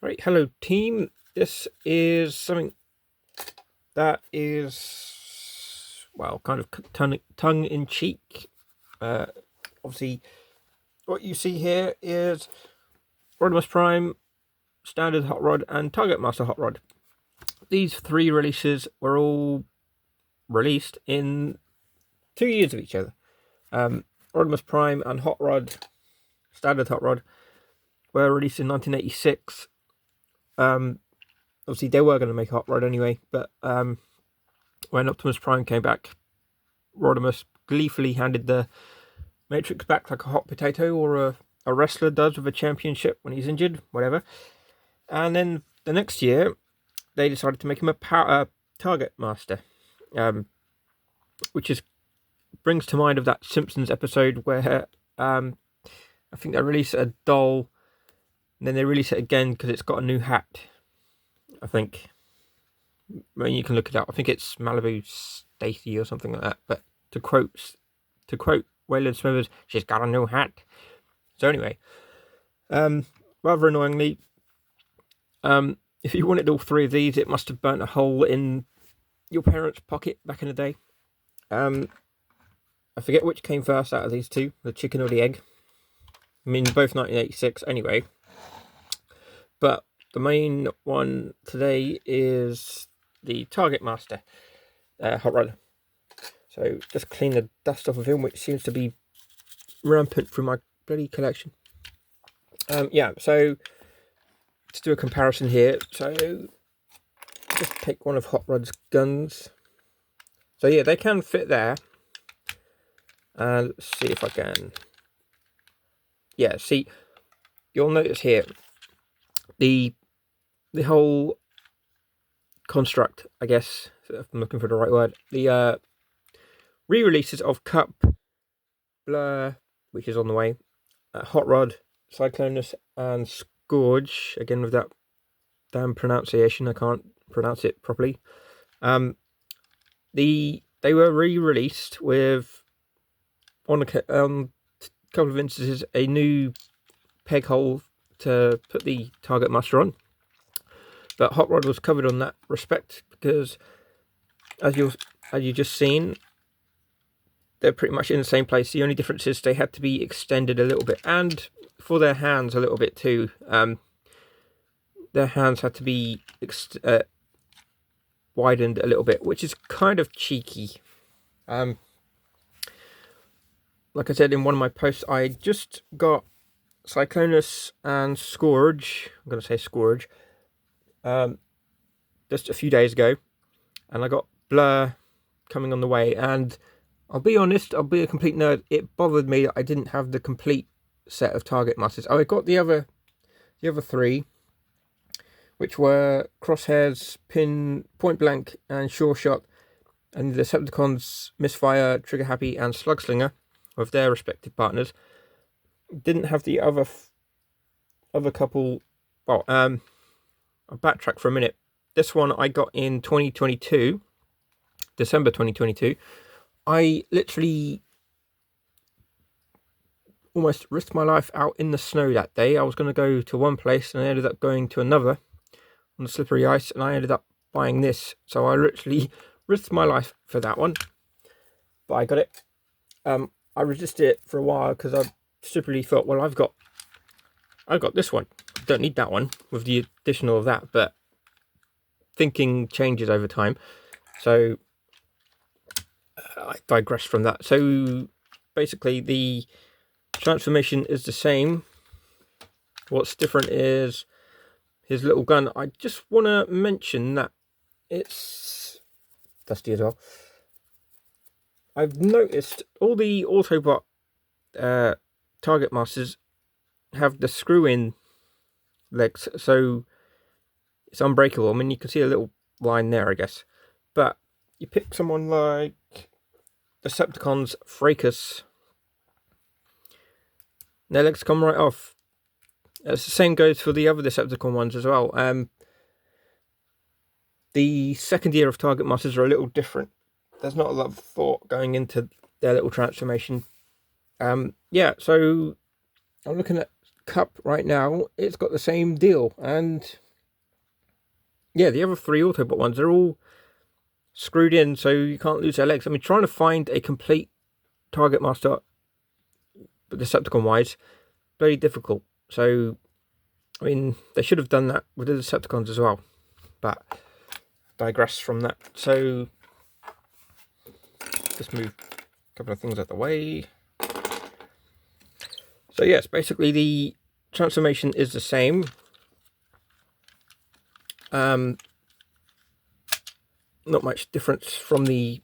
Right, hello team. This is something that is, well, kind of tongue-in-cheek. Obviously, what you see here is Rodimus Prime, Standard Hot Rod, and Targetmaster Hot Rod. These three releases were all released in 2 years of each other. Rodimus Prime and Hot Rod, Standard Hot Rod, were released in 1986. Obviously, they were going to make a Hot Rod anyway, but when Optimus Prime came back, Rodimus gleefully handed the Matrix back like a hot potato, or a wrestler does with a championship when he's injured, whatever. And then the next year, they decided to make him a Target Master, which brings to mind of that Simpsons episode where I think they release a doll, and then they release it again because it's got a new hat. I think. I mean, you can look it up. I think it's Malibu Stacy or something like that. But to quote Waylon Smithers, she's got a new hat. So anyway, rather annoyingly, if you wanted all three of these, it must have burnt a hole in your parents' pocket back in the day. I forget which came first out of these two, the chicken or the egg. I mean, both 1986 anyway. But the main one today is the Targetmaster Hot Rod. So just clean the dust off of him, which seems to be rampant through my bloody collection. Yeah, so let's do a comparison here. So just take one of Hot Rod's guns. So yeah, they can fit there. Let's see if I can. Yeah, see, you'll notice here the whole construct, I guess, if I'm looking for the right word, the re-releases of Cup, Blur, which is on the way, Hot Rod, Cyclonus, and Scourge, again with that damn pronunciation, I can't pronounce it properly. They were re-released with, on a couple of instances, a new peg hole to put the Targetmaster on. But Hot Rod was covered on that respect because, as you just seen, they're pretty much in the same place. The only difference is they had to be extended a little bit, and for their hands a little bit too. Their hands had to be widened a little bit, which is kind of cheeky. Like I said in one of my posts, I just got Cyclonus and Scourge. I'm going to say Scourge. Just a few days ago, and I got Blur coming on the way, and I'll be honest, I'll be a complete nerd, it bothered me that I didn't have the complete set of Target Masters. I got the other three, which were Crosshairs, Point Blank, and Sure Shot, and the Decepticons, Misfire, Trigger Happy, and Slugslinger, with their respective partners. Didn't have the other couple. Well, I'll backtrack for a minute. This one I got in 2022, December 2022. I literally almost risked my life out in the snow that day. I was going to go to one place and I ended up going to another on the slippery ice, and I ended up buying this. So I literally risked my life for that one. But I got it. I resisted it for a while because I stupidly thought, well, I've got this one. Don't need that one with the additional of that, but thinking changes over time, so I digress from that. So basically the transformation is the same. What's different is his little gun. I just want to mention that it's dusty as well. I've noticed all the Autobot Target Masters have the screw-in legs, so it's unbreakable. I mean, you can see a little line there, I guess. But you pick someone like Decepticons Fracas, their legs come right off. The same goes for the other Decepticon ones as well. The second year of Target Masters are a little different. There's not a lot of thought going into their little transformation. Yeah, so I'm looking at Cup right now, it's got the same deal. And yeah, the other 3 Autobot ones, they're all screwed in, so you can't lose their legs. I mean, trying to find a complete Targetmaster, Decepticon wise, very difficult. So, I mean, they should have done that with the Decepticons as well, but digress from that. So, just move a couple of things out the way. So yes, basically the transformation is the same. Not much difference from the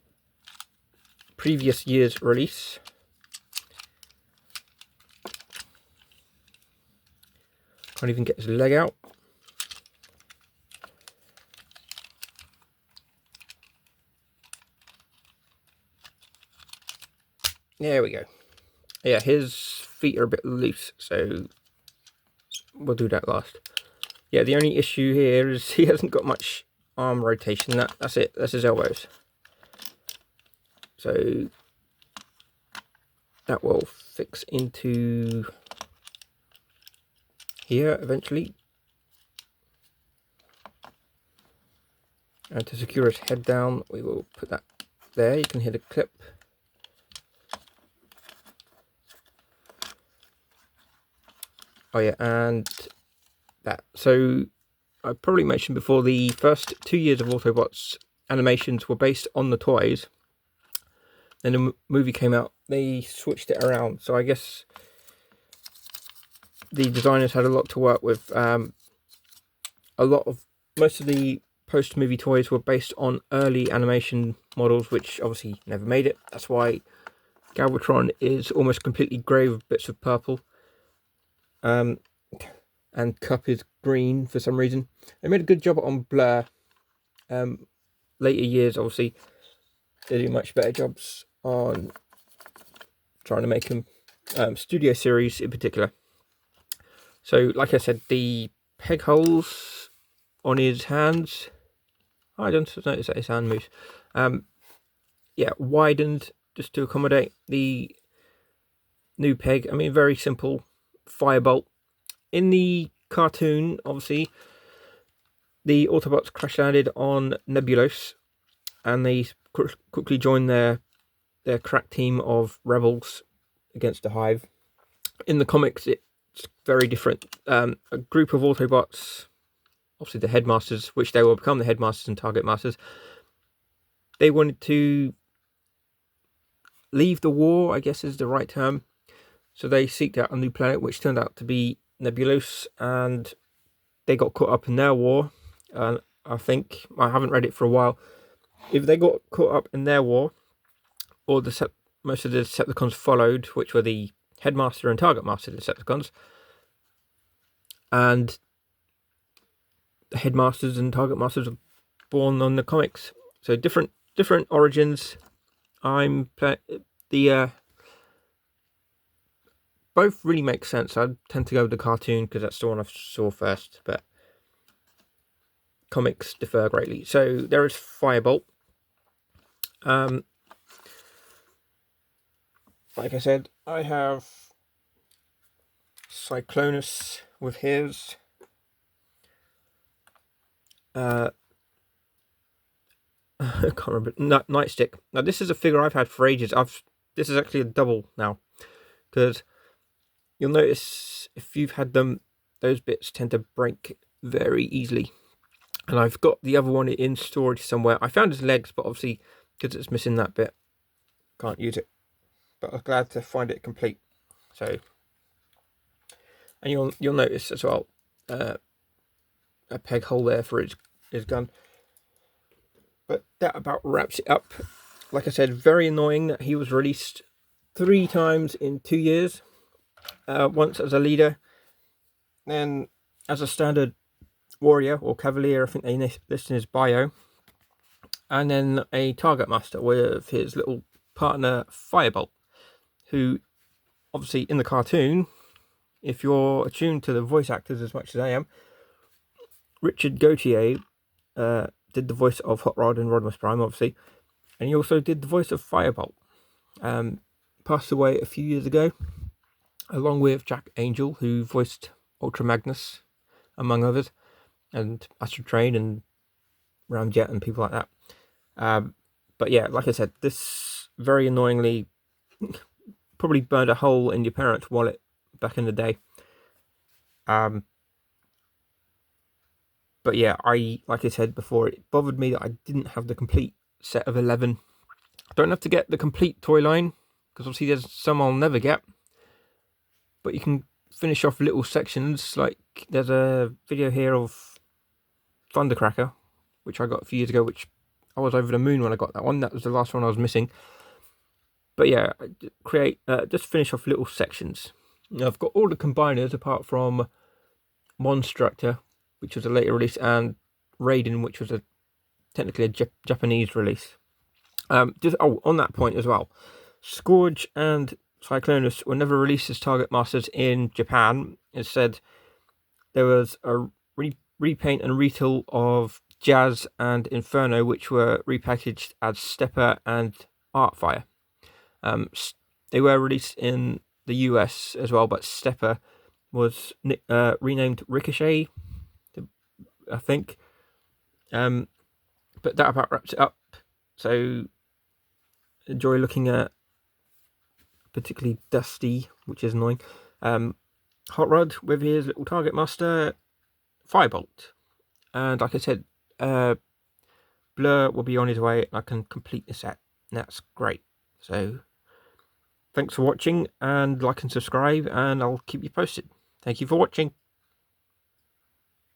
previous year's release. Can't even get his leg out. There we go. Yeah, his feet are a bit loose, so we'll do that last. Yeah, the only issue here is he hasn't got much arm rotation. That's it. That's his elbows. So that will fix into here eventually. And to secure his head down, we will put that there. You can hear the clip. Oh yeah, and that. So I probably mentioned before, the first 2 years of Autobots animations were based on the toys. Then the movie came out, they switched it around. So I guess the designers had a lot to work with. Most of the post-movie toys were based on early animation models, which obviously never made it. That's why Galvatron is almost completely grey with bits of purple. And Cup is green for some reason. They made a good job on Blur. Later years, obviously, they do much better jobs on trying to make them studio series in particular. So, like I said, the peg holes on his hands, I don't notice that his hand moves. Yeah, widened just to accommodate the new peg. I mean, very simple firebolt. In the cartoon, obviously, the Autobots crash landed on Nebulos, and they quickly joined their crack team of rebels against the Hive. In the comics, it's very different. A group of Autobots, obviously the headmasters, which they will become the headmasters and target masters, they wanted to leave the war, I guess is the right term. So they seeked out a new planet, which turned out to be Nebulos, and they got caught up in their war. I think, I haven't read it for a while, if they got caught up in their war, or most of the Decepticons followed, which were the Headmaster and Target Master Decepticons, and the Headmasters and Target Masters were born on the comics. So different origins. Both really make sense. I tend to go with the cartoon because that's the one I saw first, but comics differ greatly. So there is Firebolt. Like I said, I have Cyclonus with his. I can't remember. Nightstick. Now this is a figure I've had for ages. This is actually a double now, because you'll notice if you've had them, those bits tend to break very easily. And I've got the other one in storage somewhere. I found his legs, but obviously because it's missing that bit, can't use it. But I'm glad to find it complete. So, and you'll notice as well a peg hole there for his gun. But that about wraps it up. Like I said, very annoying that he was released 3 times in 2 years. Once as a leader, then as a standard warrior or cavalier, I think they list in his bio, and then a target master with his little partner Firebolt, who obviously in the cartoon, if you're attuned to the voice actors as much as I am, Richard Gauthier did the voice of Hot Rod and Rodimus Prime, obviously, and he also did the voice of Firebolt. Passed away a few years ago. along with Jack Angel, who voiced Ultra Magnus, among others, and Astro Train and Ramjet and people like that. But yeah, like I said, this very annoyingly probably burned a hole in your parents' wallet back in the day. But yeah, like I said before, it bothered me that I didn't have the complete set of 11. I don't have to get the complete toy line, because obviously there's some I'll never get. But you can finish off little sections, like there's a video here of Thundercracker, which I got a few years ago, which I was over the moon when I got that one. That was the last one I was missing. But yeah, just finish off little sections. Now, I've got all the combiners apart from Monstructor, which was a later release, and Raiden, which was technically a Japanese release. On that point as well, Scourge and Cyclonus were never released as Target Masters in Japan. Instead, there was a repaint and retool of Jazz and Inferno, which were repackaged as Stepper and Artfire. They were released in the US as well, but Stepper was renamed Ricochet, I think. But that about wraps it up. So enjoy looking at particularly Dusty, which is annoying, Hot Rod with his little Target Master Firebolt. And like I said, Blur will be on his way and I can complete the set. That's great. So thanks for watching, and like and subscribe, and I'll keep you posted. Thank you for watching.